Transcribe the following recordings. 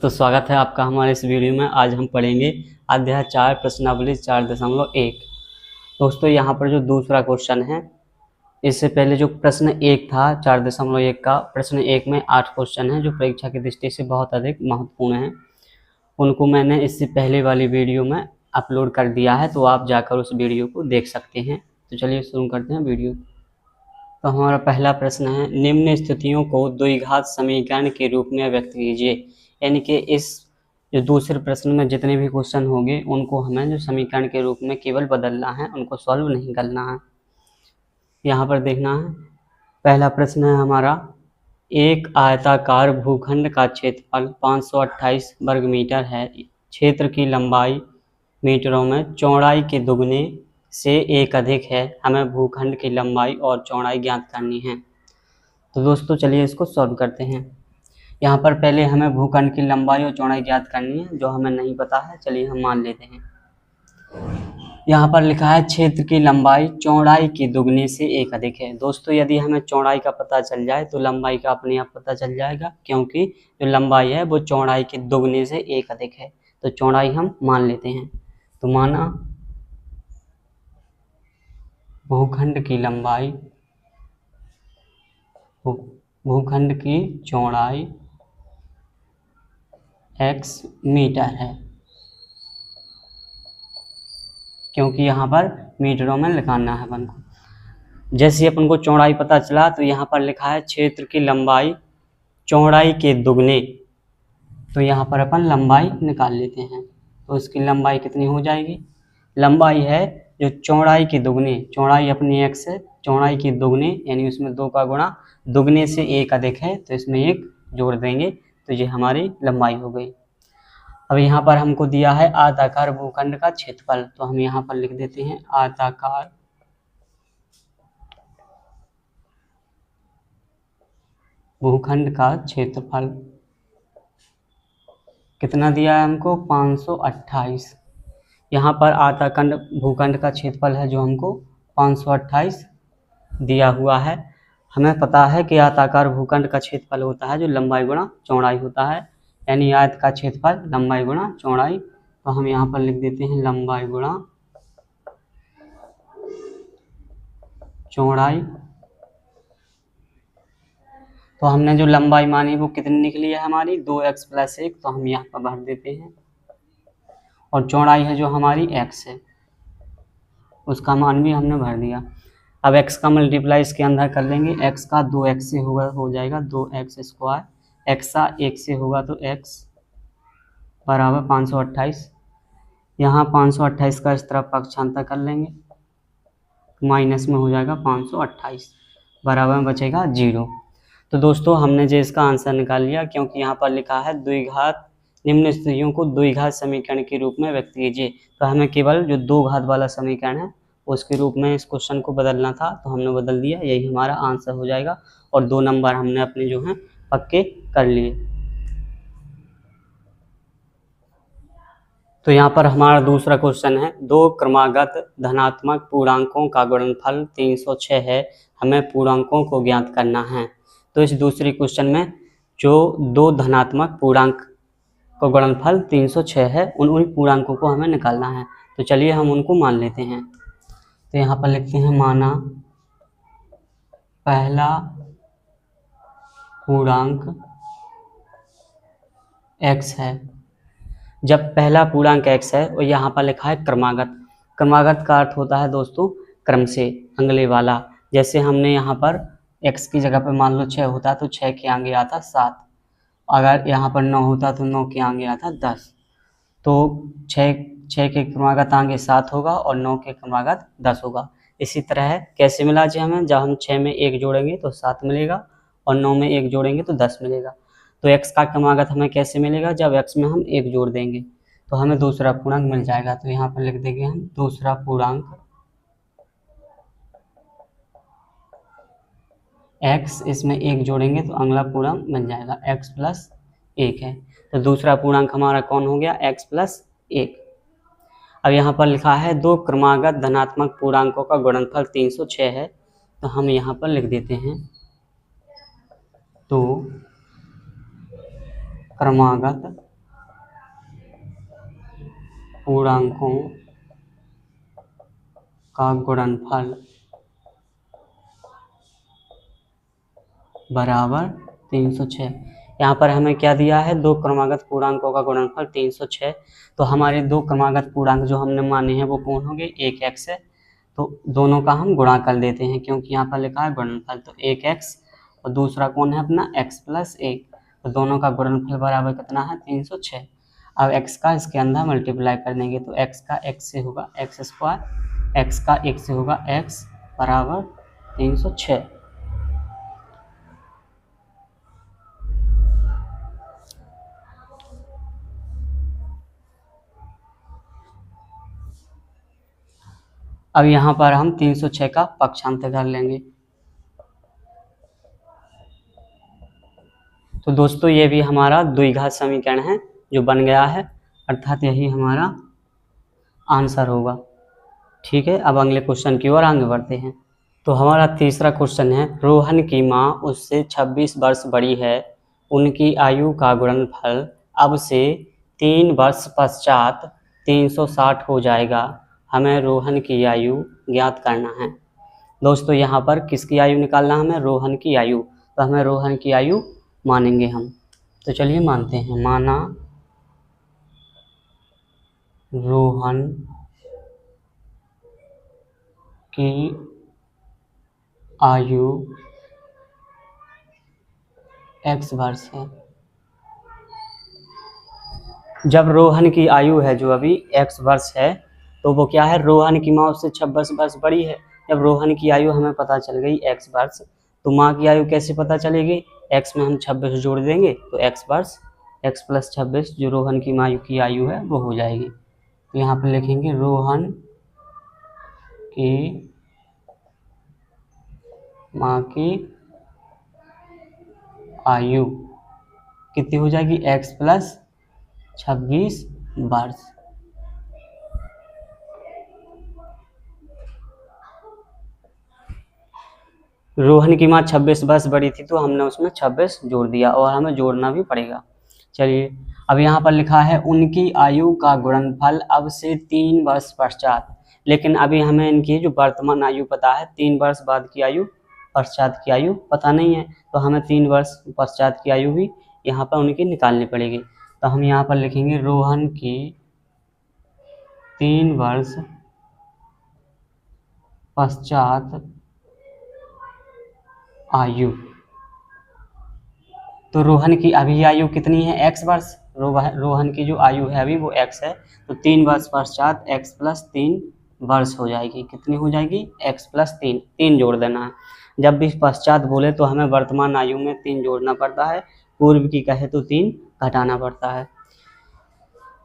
तो स्वागत है आपका हमारे इस वीडियो में। आज हम पढ़ेंगे अध्याय 4 प्रश्नावली 4.1। दोस्तों यहाँ पर जो दूसरा क्वेश्चन है, इससे पहले जो प्रश्न 1 था 4.1 का, प्रश्न 1 में 8 क्वेश्चन है जो परीक्षा की दृष्टि से बहुत अधिक महत्वपूर्ण है। उनको मैंने इससे पहले वाली वीडियो में अपलोड कर दिया है, तो आप जाकर उस वीडियो को देख सकते हैं। तो चलिए शुरू करते हैं वीडियो। तो हमारा पहला प्रश्न है, निम्न स्थितियों को द्विघात समीकरण के रूप में व्यक्त कीजिए। यानी कि इस जो दूसरे प्रश्न में जितने भी क्वेश्चन होंगे उनको हमें जो समीकरण के रूप में केवल बदलना है, उनको सॉल्व नहीं करना है। यहाँ पर देखना है, पहला प्रश्न है हमारा, एक आयताकार भूखंड का क्षेत्रफल 528 वर्ग मीटर है। क्षेत्र की लंबाई मीटरों में चौड़ाई के दुगने से एक अधिक है। हमें भूखंड की लंबाई और चौड़ाई ज्ञात करनी है। तो दोस्तों चलिए इसको सॉल्व करते हैं। यहाँ पर पहले हमें भूखंड की लंबाई और चौड़ाई ज्ञात करनी है, जो हमें नहीं पता है। चलिए हम मान लेते हैं। यहाँ पर लिखा है क्षेत्र की लंबाई चौड़ाई के दुगने से एक अधिक है। दोस्तों यदि हमें चौड़ाई का पता चल जाए तो लंबाई का अपने आप पता चल जाएगा, क्योंकि जो लंबाई है वो चौड़ाई के दुगने से एक अधिक है। तो चौड़ाई हम मान लेते हैं। तो माना भूखंड की लंबाई, भूखंड की चौड़ाई x मीटर है, क्योंकि यहाँ पर मीटरों में लिखाना है अपन को। जैसे अपन को चौड़ाई पता चला तो यहाँ पर लिखा है क्षेत्र की लंबाई चौड़ाई के दुगने, तो यहाँ पर अपन लंबाई निकाल लेते हैं। तो इसकी लंबाई कितनी हो जाएगी? लंबाई है जो चौड़ाई के दुगने, चौड़ाई अपनी x है, चौड़ाई के दुगने यानी उसमें 2 का गुणा, दुगने से एक अधिक है तो इसमें 1 जोड़ देंगे, तो ये हमारी लंबाई हो गई। अब यहाँ पर हमको दिया है आयताकार भूखंड का क्षेत्रफल, तो हम यहाँ पर लिख देते हैं आयताकार भूखंड का क्षेत्रफल। कितना दिया है हमको? 528। यहाँ पर आयताकार भूखंड का क्षेत्रफल है जो हमको 528 दिया हुआ है। हमें पता है कि आयताकार भूखंड का क्षेत्रफल होता है जो लंबाई गुणा चौड़ाई होता है, यानी आयत का क्षेत्रफल लंबाई गुणा चौड़ाई। तो हम यहाँ पर लिख देते हैं लंबाई गुणा चौड़ाई। तो हमने जो लंबाई मानी वो कितनी निकली है हमारी? 2x + 1, तो हम यहाँ पर भर देते हैं। और चौड़ाई है जो हमारी x है, उसका मान भी हमने भर दिया। अब x का मल्टीप्लाई इसके अंदर कर लेंगे। x का 2x से होगा, हो जाएगा 2x²। x का 1 से होगा तो x बराबर 528। यहाँ 528 का इस तरफ पक्षांतर कर लेंगे, माइनस में हो जाएगा 528, बराबर में बचेगा 0। तो दोस्तों हमने जो इसका आंसर निकाल लिया, क्योंकि यहाँ पर लिखा है द्विघात, निम्न स्थितियों को द्विघात समीकरण के रूप में व्यक्त कीजिए। तो हमें केवल जो 2 घात वाला समीकरण है उसके रूप में इस क्वेश्चन को बदलना था, तो हमने बदल दिया। यही हमारा आंसर हो जाएगा और 2 नंबर हमने अपने जो हैं पक्के कर लिए। तो यहाँ पर हमारा दूसरा क्वेश्चन है, 2 क्रमागत धनात्मक पूर्णांकों का गुणनफल 306 है। हमें पूर्णांकों को ज्ञात करना है। तो इस दूसरे क्वेश्चन में जो 2 धनात्मक पूर्णांक का गुणनफल 306 है, उन पूर्णांकों को हमें निकालना है। तो चलिए हम उनको मान लेते हैं। तो यहाँ पर लिखते हैं, माना पहला पूर्णांक x है। जब पहला पूर्णांक x है और यहाँ पर लिखा है क्रमागत। क्रमागत का अर्थ होता है दोस्तों क्रम से अगले वाला। जैसे हमने यहाँ पर x की जगह पर मान लो 6 होता तो 6 के आगे आता 7, अगर यहाँ पर 9 होता तो 9 के आगे आता 10। तो 6 के क्रमागत आगे 7 होगा और 9 के क्रमागत 10 होगा। इसी तरह है, कैसे मिला जी हमें? जब हम 6 में 1 जोड़ेंगे तो 7 मिलेगा और 9 में 1 जोड़ेंगे तो 10 मिलेगा। तो x का क्रमागत हमें कैसे मिलेगा? जब x में हम 1 जोड़ देंगे तो हमें दूसरा पूर्णांक मिल जाएगा। तो यहाँ पर लिख देंगे हम दूसरा पूर्णांक x, इसमें 1 जोड़ेंगे तो अगला पूर्णांक मिल जाएगा, x + 1 है। तो दूसरा पूर्णांक हमारा कौन हो गया? x + 1। अब यहाँ पर लिखा है 2 क्रमागत धनात्मक पूर्णांकों का गुणनफल 306 है, तो हम यहाँ पर लिख देते हैं 2 क्रमागत पूर्णांकों का गुणनफल बराबर 306। यहाँ पर हमें क्या दिया है, दो क्रमागत पूर्णांकों का गुणनफल 306। तो हमारे दो क्रमागत पूर्णांक जो हमने माने हैं वो कौन होंगे, एक x है, तो दोनों का हम गुणा कर देते हैं क्योंकि यहाँ पर लिखा है गुणनफल। तो एक x और दूसरा कौन है अपना x + 1, तो दोनों का गुणनफल बराबर कितना है, 306। अब x का इसके अंदर मल्टीप्लाई कर देंगे तो x का x से होगा x², x का 1 से होगा x बराबर 306। अब यहाँ पर हम 306 का पक्षांतर कर लेंगे। तो दोस्तों ये भी हमारा द्विघात समीकरण है जो बन गया है, अर्थात यही हमारा आंसर होगा। ठीक है, अब अगले क्वेश्चन की ओर आगे बढ़ते हैं। तो हमारा तीसरा क्वेश्चन है, रोहन की माँ उससे 26 वर्ष बड़ी है, उनकी आयु का गुणनफल अब से 3 वर्ष पश्चात 360 हो जाएगा, हमें रोहन की आयु ज्ञात करना है। दोस्तों यहाँ पर किसकी आयु निकालना है, हमें रोहन की आयु। तो हमें रोहन की आयु मानेंगे हम, तो चलिए मानते हैं। माना रोहन की आयु x वर्ष है। जब रोहन की आयु है जो अभी x वर्ष है, तो वो क्या है, रोहन की माँ उससे 26 वर्ष बड़ी है। जब रोहन की आयु हमें पता चल गई x वर्ष, तो माँ की आयु कैसे पता चलेगी, x में हम 26 जोड़ देंगे तो x वर्ष, x + 26 जो रोहन की माँ की आयु है वो हो जाएगी। तो यहाँ पर लिखेंगे रोहन की माँ की आयु कितनी हो जाएगी, x + 26 वर्ष। रोहन की माँ 26 वर्ष बड़ी थी तो हमने उसमें 26 जोड़ दिया और हमें जोड़ना भी पड़ेगा। चलिए अब यहाँ पर लिखा है उनकी आयु का गुणनफल अब से 3 वर्ष पश्चात, लेकिन अभी हमें इनकी जो वर्तमान आयु पता है, 3 वर्ष बाद की आयु, पश्चात की आयु पता नहीं है, तो हमें 3 वर्ष पश्चात की आयु भी यहाँ पर उनकी निकालनी पड़ेगी। तो हम यहाँ पर लिखेंगे रोहन की 3 वर्ष पश्चात आयु। तो रोहन की अभी आयु कितनी है, x वर्ष। रोहन की जो आयु है अभी वो x है, तो 3 वर्ष पश्चात x + 3 वर्ष हो जाएगी। कितनी हो जाएगी, x + 3, 3 जोड़ देना है। जब भी पश्चात बोले तो हमें वर्तमान आयु में 3 जोड़ना पड़ता है, पूर्व की कहे तो 3 घटाना पड़ता है।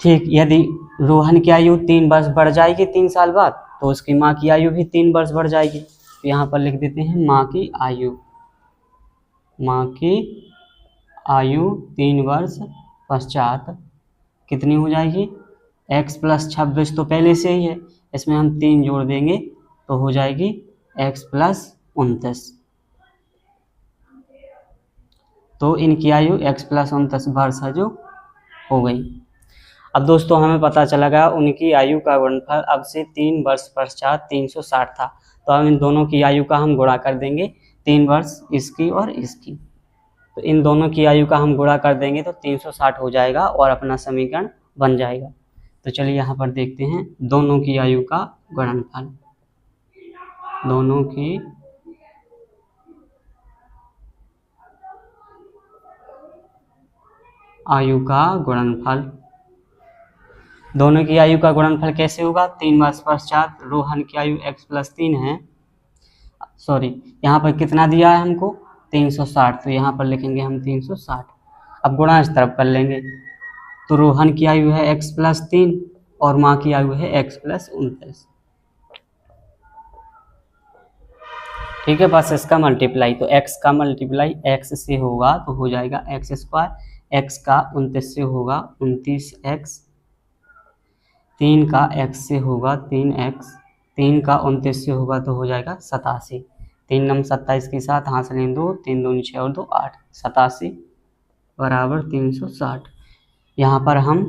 ठीक, यदि रोहन की आयु 3 वर्ष बढ़ जाएगी 3 साल बाद, तो उसकी माँ की आयु भी 3 वर्ष बढ़ जाएगी। तो यहाँ पर लिख देते हैं माँ की आयु। माँ की आयु 3 वर्ष पश्चात कितनी हो जाएगी, x + 26 तो पहले से ही है, इसमें हम 3 जोड़ देंगे तो हो जाएगी x + 29। तो इनकी आयु x + 29 वर्ष है जो हो गई। अब दोस्तों हमें पता चला गया उनकी आयु का गुणनफल अब से 3 वर्ष पश्चात 360 था, तो हम इन दोनों की आयु का हम गुणा कर देंगे, 3 वर्ष इसकी और इसकी, तो इन दोनों की आयु का हम गुणा कर देंगे तो 360 हो जाएगा और अपना समीकरण बन जाएगा। तो चलिए यहाँ पर देखते हैं दोनों की आयु का गुणनफल। दोनों की आयु का गुणनफल, दोनों की आयु का गुणनफल कैसे होगा, 3 वर्ष पश्चात रोहन की आयु x + 3 है, सॉरी यहाँ पर कितना दिया है हमको 360, तो यहाँ पर लिखेंगे हम 360। अब गुणा इस तरफ कर लेंगे, तो रोहन की आयु है x + 3 और माँ की आयु है x + 29। ठीक है, बस इसका मल्टीप्लाई, तो x का मल्टीप्लाई x से होगा तो हो जाएगा x², x का 29 से होगा 29x, 3 का x से होगा 3x, 3 का 29 से होगा तो हो जाएगा 87। 3 नम 27 के साथ हाथ से 2, 3 दूनी 6 और 2 8, 87 बराबर 360। यहाँ पर हम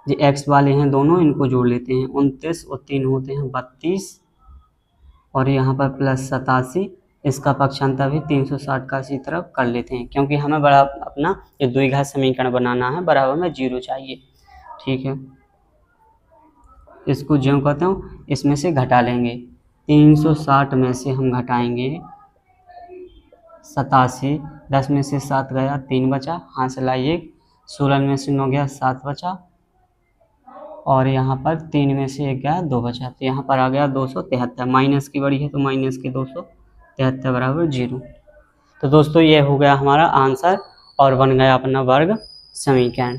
जो एक्स वाले हैं दोनों, इनको जोड़ लेते हैं। 29 और 3 होते हैं 32, और यहाँ पर प्लस 87, इसका पक्षांतर भी 360 का इसी तरफ कर लेते हैं, क्योंकि हमें बड़ा अपना जो द्विघात समीकरण बनाना है बराबर में 0 चाहिए। ठीक है, इसको ज्यों कहते हूँ इसमें से घटा लेंगे। 360 में से हम घटाएंगे 87, 10 में से 7 गया 3 बचा, हाथ से लाइए 16 में से 9 गया 7 बचा, और यहाँ पर 3 में से 1 गया 2 बचा, तो यहाँ पर आ गया 273। माइनस की बड़ी है तो माइनस के 273 बराबर 0। तो दोस्तों ये हो गया हमारा आंसर और बन गया अपना वर्ग समीकरण।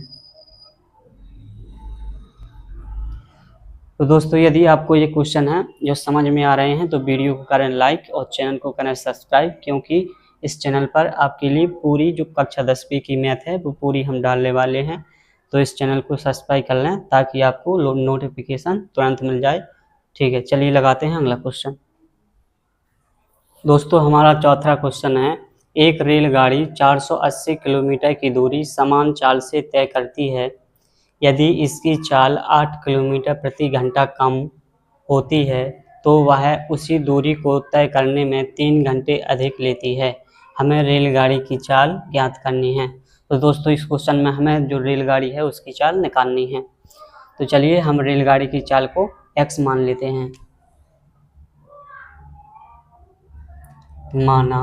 तो दोस्तों यदि आपको ये क्वेश्चन है जो समझ में आ रहे हैं तो वीडियो को करें लाइक और चैनल को करें सब्सक्राइब, क्योंकि इस चैनल पर आपके लिए पूरी जो कक्षा 10वीं की मैथ है वो पूरी हम डालने वाले हैं। तो इस चैनल को सब्सक्राइब कर लें ताकि आपको नोटिफिकेशन तुरंत मिल जाए। ठीक है, चलिए लगाते हैं अगला क्वेश्चन। दोस्तों हमारा चौथा क्वेश्चन है, एक रेलगाड़ी 480 किलोमीटर की दूरी समान चाल से तय करती है। यदि इसकी चाल 8 किलोमीटर प्रति घंटा कम होती है तो वह उसी दूरी को तय करने में 3 घंटे अधिक लेती है। हमें रेलगाड़ी की चाल ज्ञात करनी है। तो दोस्तों इस क्वेश्चन में हमें जो रेलगाड़ी है उसकी चाल निकालनी है। तो चलिए हम रेलगाड़ी की चाल को x मान लेते हैं। माना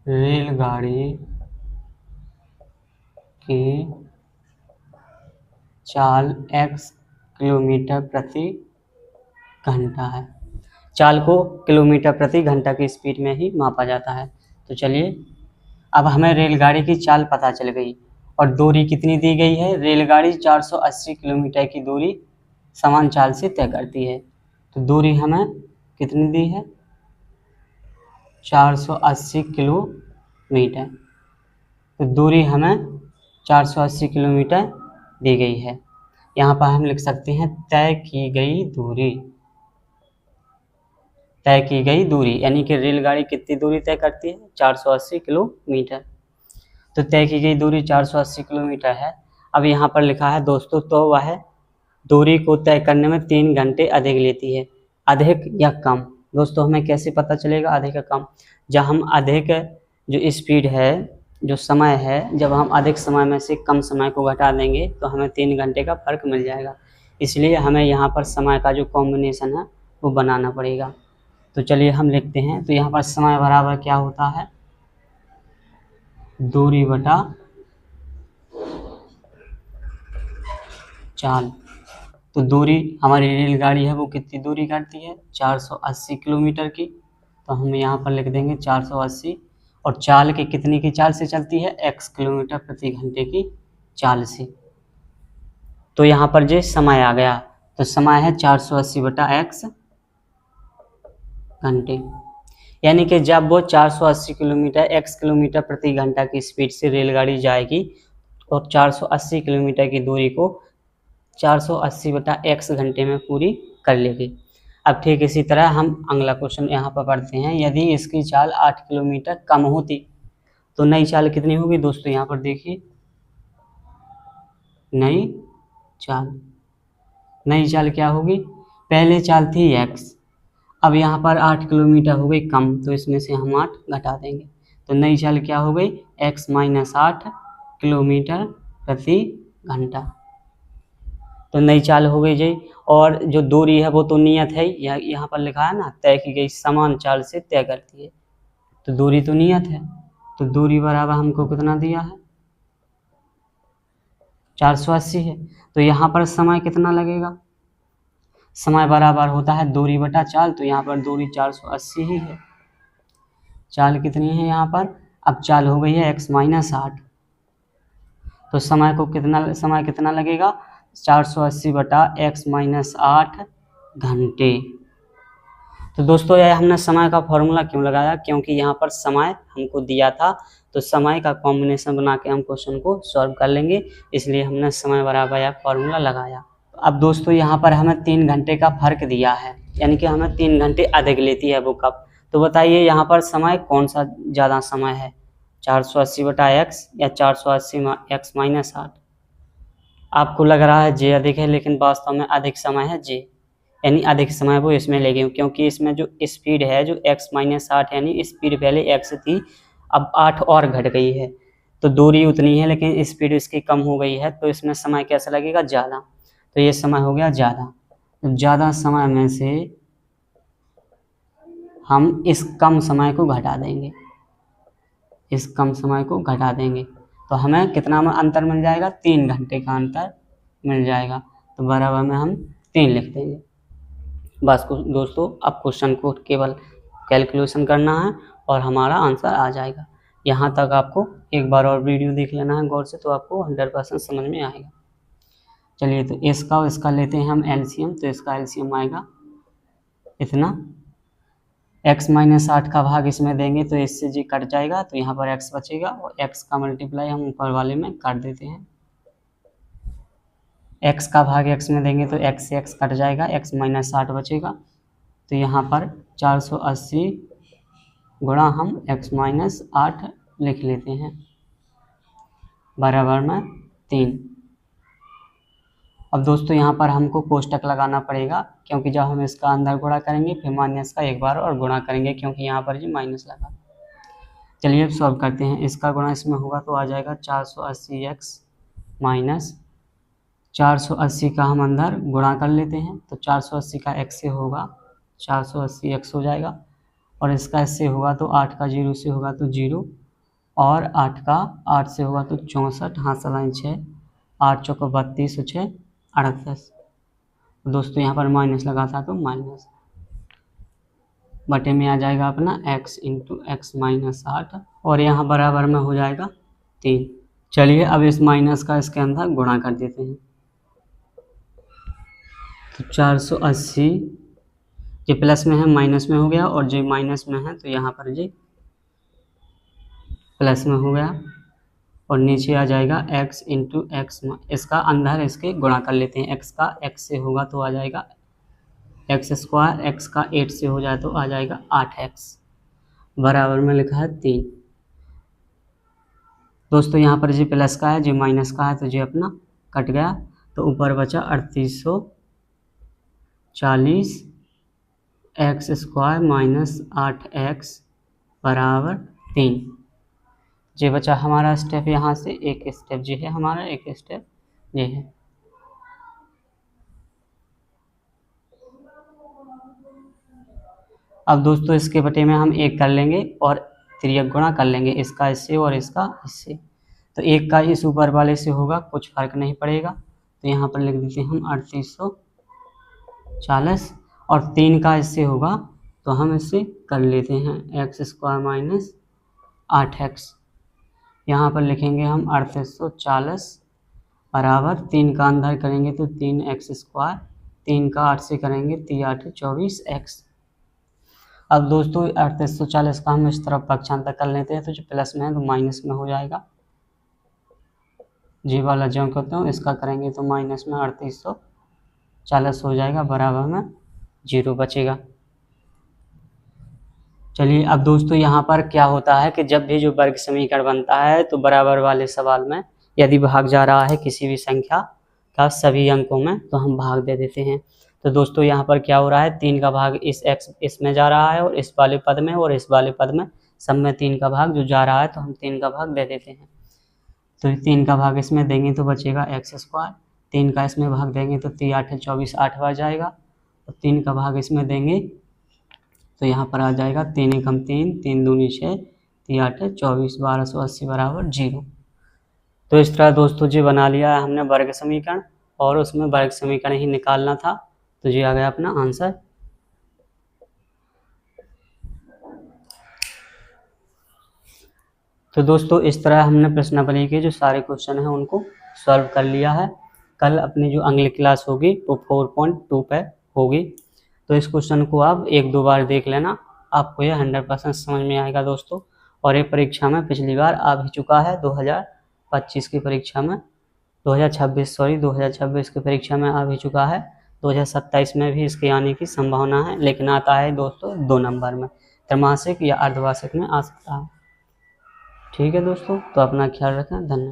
रेलगाड़ी की चाल x किलोमीटर प्रति घंटा है। चाल को किलोमीटर प्रति घंटा की स्पीड में ही मापा जाता है। तो चलिए अब हमें रेलगाड़ी की चाल पता चल गई और दूरी कितनी दी गई है। रेलगाड़ी 480 किलोमीटर की दूरी समान चाल से तय करती है। तो दूरी हमें कितनी दी है, 480 किलोमीटर। तो दूरी हमें 480 किलोमीटर दी गई है। यहाँ पर हम लिख सकते हैं तय की गई दूरी। तय की गई दूरी यानी कि रेलगाड़ी कितनी दूरी तय करती है, 480 किलोमीटर। तो तय की गई दूरी 480 किलोमीटर है। अब यहाँ पर लिखा है दोस्तों, तो वह दूरी को तय करने में 3 घंटे अधिक लेती है। अधिक या कम, दोस्तों हमें कैसे पता चलेगा अधिक या कम। जब हम अधिक जो स्पीड है, जो समय है, जब हम अधिक समय में से कम समय को घटा देंगे तो हमें 3 घंटे का फर्क मिल जाएगा। इसलिए हमें यहाँ पर समय का जो कॉम्बिनेशन है वो बनाना पड़ेगा। तो चलिए हम लिखते हैं। तो यहाँ पर समय बराबर क्या होता है, दूरी बटा चाल। तो दूरी हमारी रेलगाड़ी है वो कितनी दूरी करती है, 480 किलोमीटर की। तो हम यहाँ पर लिख देंगे 480, और चाल के कितनी की चाल से चलती है, x किलोमीटर प्रति घंटे की चाल से। तो यहाँ पर जो समय आ गया, तो समय है 480 बटा x घंटे, यानी कि जब वो 480 किलोमीटर x किलोमीटर प्रति घंटा की स्पीड से रेलगाड़ी जाएगी और 480 किलोमीटर की दूरी को 480 बटा x घंटे में पूरी कर लेगी। अब ठीक इसी तरह हम अगला क्वेश्चन यहाँ पर पढ़ते हैं। यदि इसकी चाल 8 किलोमीटर कम होती तो नई चाल कितनी होगी। दोस्तों यहाँ पर देखिए, नई चाल क्या होगी, पहले चाल थी x, अब यहाँ पर 8 किलोमीटर हो गई कम, तो इसमें से हम 8 घटा देंगे। तो नई चाल क्या हो गई, x माइनस 8 किलोमीटर प्रति घंटा। तो नई चाल हो गई जी। और जो दूरी है वो तो नियत है, यहाँ पर लिखा है ना, तय की गई समान चाल से तय करती है। तो दूरी तो नियत है, तो दूरी बराबर हमको कितना दिया है, 480 है। तो यहाँ पर समय कितना लगेगा, समय बराबर होता है दूरी बटा चाल। तो यहाँ पर दूरी 480 ही है। चाल कितनी है यहाँ पर, अब चाल हो गई है x माइनस 8। तो समय कितना लगेगा, 480 बटा x माइनस 8 घंटे। तो दोस्तों यह हमने समय का फॉर्मूला क्यों लगाया, क्योंकि यहाँ पर समय हमको दिया था, तो समय का कॉम्बिनेशन बना के हम क्वेश्चन को सॉल्व कर लेंगे, इसलिए हमने समय बराबर यह फॉर्मूला लगाया। अब दोस्तों यहाँ पर हमें 3 घंटे का फर्क दिया है, यानी कि हमें 3 घंटे अधिक लेती है वो कब। तो बताइए यहाँ पर समय कौन सा ज़्यादा समय है, 480 बटा x या 480 x माइनस 8। आपको लग रहा है जे अधिक है, लेकिन वास्तव में अधिक समय है जे, यानी अधिक समय वो इसमें लेगी, क्योंकि इसमें जो स्पीड है जो x-8 यानी स्पीड पहले x थी, अब 8 और घट गई है, तो दूरी उतनी है लेकिन स्पीड इसकी कम हो गई है, तो इसमें समय कैसा लगेगा, ज़्यादा। तो ये समय हो गया ज़्यादा। ज़्यादा समय में से हम इस कम समय को घटा देंगे, इस कम समय को घटा देंगे, तो हमें कितना में अंतर मिल जाएगा, 3 घंटे का अंतर मिल जाएगा। तो बराबर में हम 3 लिख देंगे। बस दोस्तों, अब क्वेश्चन को केवल कैलकुलेशन करना है और हमारा आंसर आ जाएगा। यहाँ तक आपको एक बार और वीडियो देख लेना है गौर से, तो आपको 100% समझ में आएगा। चलिए, तो इसका और इसका लेते हैं हम एलसीएम, तो इसका एलसीएम आएगा इतना, x-8 का भाग इसमें देंगे तो इससे जी कट जाएगा, तो यहाँ पर x बचेगा और x का मल्टीप्लाई हम ऊपर वाले में कर देते हैं। x का भाग x में देंगे तो x से x कट जाएगा, x-8 बचेगा, तो यहाँ पर 480 गुणा हम x-8 लिख लेते हैं बराबर में 3। अब दोस्तों यहाँ पर हमको कोष्टक लगाना पड़ेगा, क्योंकि जब हम इसका अंदर गुणा करेंगे फिर माइनस का एक बार और गुणा करेंगे, क्योंकि यहाँ पर जी माइनस लगा। चलिए अब सॉल्व करते हैं। इसका गुणा इसमें होगा तो आ जाएगा 480x माइनस 480 का हम अंदर गुणा कर लेते हैं, तो 480 का x से होगा 480x हो जाएगा, और इसका इससे होगा तो 8 का 0 से होगा तो 0, और 8 का 8 से होगा तो 64, हाँ सलाइन 6, 8 चौको 32, 6 38। दोस्तों यहाँ पर माइनस लगा था तो माइनस, बटे में आ जाएगा अपना x इंटू x-8, और यहाँ बराबर में हो जाएगा 3। चलिए अब इस माइनस का इसके अंदर गुणा कर देते हैं, तो 480 ये प्लस में है माइनस में हो गया, और जो माइनस में है तो यहाँ पर जी प्लस में हो गया, और नीचे आ जाएगा x इंटू एक्स, इसका अंदर इसके गुणा कर लेते हैं। x का x से होगा तो आ जाएगा x², x का 8 से हो जाए तो आ जाएगा 8x, बराबर में लिखा है 3। दोस्तों यहाँ पर जी प्लस का है, जी माइनस का है, तो जी अपना कट गया, तो ऊपर बचा 3840 x² माइनस 8x बराबर 3। जी बचा हमारा स्टेप, यहाँ से एक स्टेप जी है हमारा, एक स्टेप ये है। अब दोस्तों इसके बटे में हम 1 कर लेंगे और तिर्यक गुणा कर लेंगे, इसका इससे और इसका इससे, तो 1 का इस ऊपर वाले से होगा, कुछ फर्क नहीं पड़ेगा, तो यहाँ पर लिख देते हैं हम 3840, और 3 का इससे होगा तो हम इससे कर लेते हैं x² माइनस 8x, यहाँ पर लिखेंगे हम 3840 बराबर 3 का अंदर करेंगे तो 3x², 3 का 8 से करेंगे 3 8 24x। अब दोस्तों 3840 का हम इस तरफ पक्षांतर कर लेते हैं, तो जो प्लस में है तो माइनस में हो जाएगा, जी वाला जो करते हो इसका करेंगे तो माइनस में 3840 हो जाएगा, बराबर में 0 बचेगा। चलिए अब दोस्तों यहाँ पर क्या होता है कि जब भी जो वर्ग समीकरण बनता है तो बराबर वाले सवाल में यदि भाग जा रहा है किसी भी संख्या का सभी अंकों में, तो हम भाग दे देते हैं। तो दोस्तों यहाँ पर क्या हो रहा है, 3 का भाग इस x इसमें जा रहा है, और इस वाले पद में और इस वाले पद में, सब में 3 का भाग जो जा रहा है, तो हम 3 का भाग दे देते हैं। तो 3 का भाग इसमें देंगे तो बचेगा x², 3 का इसमें भाग देंगे तो 3 8 24 8 आ जाएगा, और 3 का भाग इसमें देंगे तो यहाँ पर आ जाएगा 3 एकम 3, 3 दूनी 6, 3 8 24, 1280 बराबर 0। तो इस तरह दोस्तों जी बना लिया है हमने वर्ग समीकरण, और उसमें वर्ग समीकरण ही निकालना था, तो जी आ गया अपना आंसर। तो दोस्तों इस तरह हमने प्रश्नावली के जो सारे क्वेश्चन हैं उनको सॉल्व कर लिया है। कल अपनी जो अगली क्लास होगी वो 4.2 पे होगी, तो इस क्वेश्चन को आप 1-2 बार देख लेना, आपको ये 100% समझ में आएगा दोस्तों। और ये परीक्षा में पिछली बार आ भी चुका है, 2025 की परीक्षा में, 2026 की परीक्षा में आ भी चुका है, 2027 में भी इसके आने की संभावना है, लेकिन आता है दोस्तों 2 नंबर में, त्रैमासिक या अर्धवार्षिक में आ सकता है। ठीक है दोस्तों, तो अपना ख्याल रखें, धन्यवाद।